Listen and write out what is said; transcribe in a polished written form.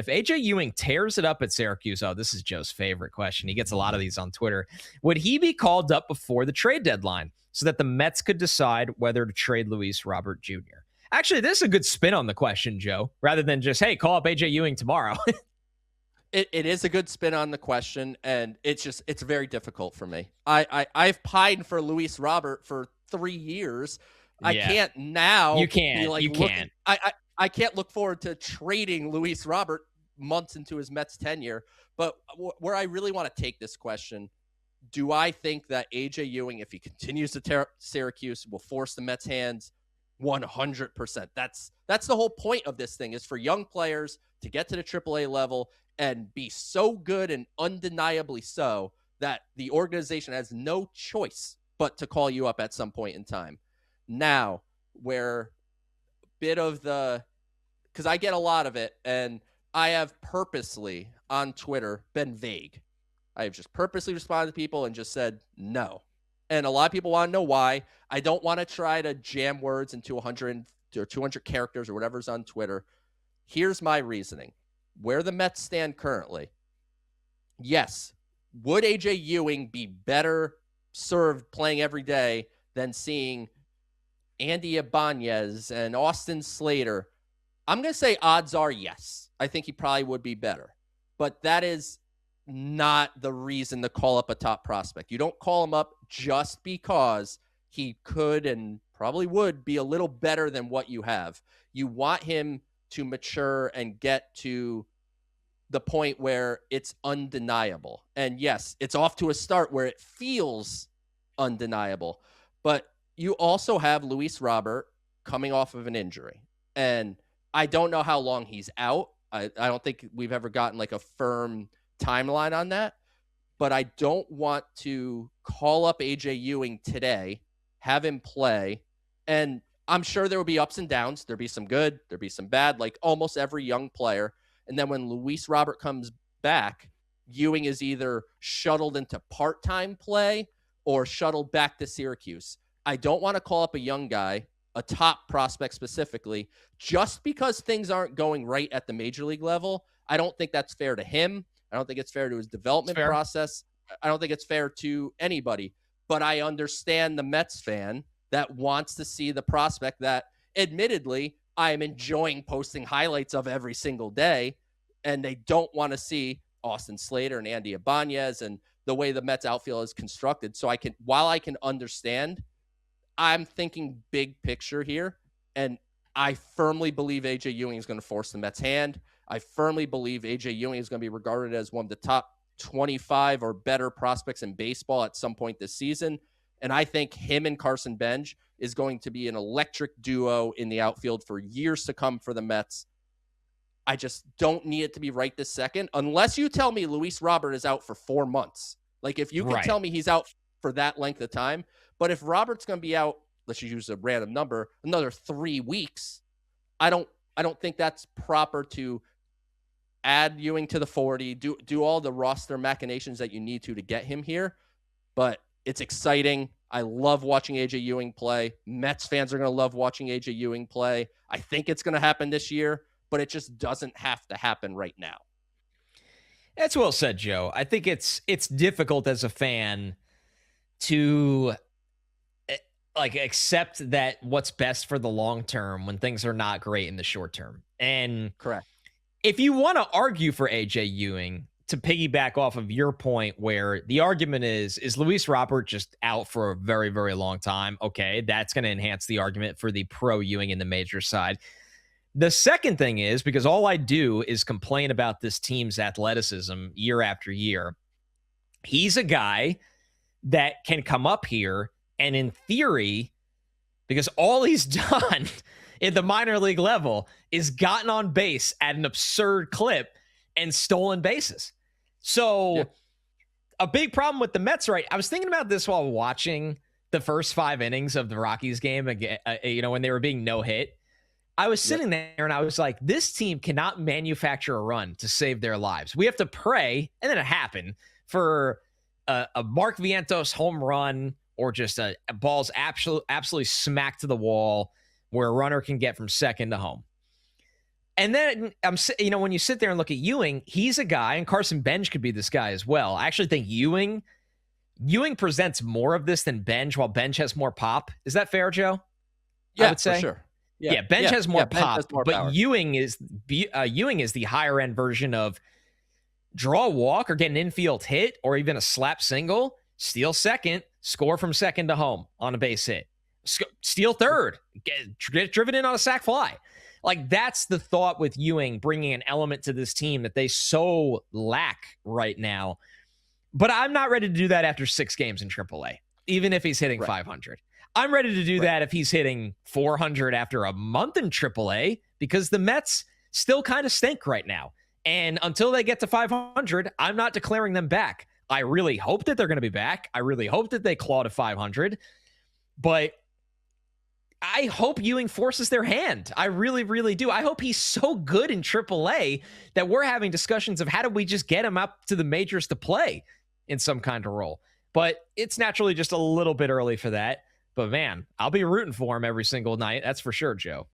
if AJ Ewing tears it up at Syracuse, oh, this is Joe's favorite question. He gets a lot of these on Twitter. Would he be called up before the trade deadline so that the Mets could decide whether to trade Luis Robert Jr.? Actually, this is a good spin on the question, Joe, rather than just, hey, call up AJ Ewing tomorrow. It is a good spin on the question, and it's very difficult for me. I've pined for Luis Robert for 3 years. Yeah. I can't now. You can't. You can't. I can't look forward to trading Luis Robert months into his Mets tenure. But where I really want to take this question, do I think that AJ Ewing, if he continues to tear Syracuse, will force the Mets' hands? 100%. That's the whole point of this thing, is for young players to get to the Triple-A level and be so good and undeniably so that the organization has no choice but to call you up at some point in time. Now, where a bit of because I get a lot of it, and I have purposely on Twitter been vague. I have just purposely responded to people and just said no. And a lot of people want to know why. I don't want to try to jam words into 100 or 200 characters or whatever's on Twitter. Here's my reasoning. Where the Mets stand currently, yes, would AJ Ewing be better served playing every day than seeing Andy Ibanez and Austin Slater? I'm going to say odds are yes. I think he probably would be better. But that is not the reason to call up a top prospect. You don't call him up just because he could and probably would be a little better than what you have. You want him to mature and get to the point where it's undeniable. And yes, it's off to a start where it feels undeniable. But you also have Luis Robert coming off of an injury. And I don't know how long he's out. I don't think we've ever gotten like a firm timeline on that. But I don't want to call up AJ Ewing today, have him play, and I'm sure there will be ups and downs. There'll be some good, there'll be some bad, like almost every young player. And then when Luis Robert comes back, Ewing is either shuttled into part-time play or shuttled back to Syracuse. I don't want to call up a young guy, a top prospect specifically, just because things aren't going right at the major league level. I don't think that's fair to him. I don't think it's fair to his development process. I don't think it's fair to anybody. But I understand the Mets fan that wants to see the prospect that, admittedly, I am enjoying posting highlights of every single day, and they don't want to see Austin Slater and Andy Ibanez and the way the Mets outfield is constructed. So while I can understand, I'm thinking big picture here, and I firmly believe AJ Ewing is going to force the Mets' hand. I firmly believe AJ Ewing is going to be regarded as one of the top 25 or better prospects in baseball at some point this season. And I think him and Carson Bench is going to be an electric duo in the outfield for years to come for the Mets. I just don't need it to be right this second, unless you tell me Luis Robert is out for 4 months. Like, if you can tell me he's out for that length of time, but if Robert's going to be out, let's just use a random number, another 3 weeks, I don't think that's proper to add Ewing to the 40, do all the roster machinations that you need to get him here. But it's exciting. I love watching AJ Ewing play. Mets fans are going to love watching AJ Ewing play. I think it's going to happen this year, but it just doesn't have to happen right now. That's well said, Joe. I think it's difficult as a fan to accept that what's best for the long term when things are not great in the short term. And correct. If you want to argue for AJ Ewing, to piggyback off of your point where the argument is Luis Robert just out for a very, very long time? Okay, that's going to enhance the argument for the pro Ewing in the major side. The second thing is, because all I do is complain about this team's athleticism year after year, he's a guy that can come up here and in theory, because all he's done at the minor league level is gotten on base at an absurd clip and stolen bases. So a big problem with the Mets, right? I was thinking about this while watching the first 5 innings of the Rockies game, again, when they were being no hit. I was sitting there and I was like, this team cannot manufacture a run to save their lives. We have to pray, and then it happened, for a Mark Vientos home run or just a ball's absolutely smacked to the wall where a runner can get from second to home. And then when you sit there and look at Ewing, he's a guy, and Carson Bench could be this guy as well. I actually think Ewing presents more of this than Bench, while Bench has more pop. Is that fair, Joe? Yeah, I would say. for sure. Yeah, Bench has more pop, has more but power. Ewing is the higher end version of draw a walk or get an infield hit or even a slap single, steal second, score from second to home on a base hit, steal third, get driven in on a sac fly. Like, that's the thought with Ewing, bringing an element to this team that they so lack right now. But I'm not ready to do that after 6 games in Triple-A, even if he's hitting 500. I'm ready to do that if he's hitting 400 after a month in Triple-A, because the Mets still kind of stink right now. And until they get to 500, I'm not declaring them back. I really hope that they're going to be back. I really hope that they claw to 500. But I hope Ewing forces their hand. I really, really do. I hope he's so good in AAA that we're having discussions of how do we just get him up to the majors to play in some kind of role. But it's naturally just a little bit early for that. But man, I'll be rooting for him every single night. That's for sure, Joe.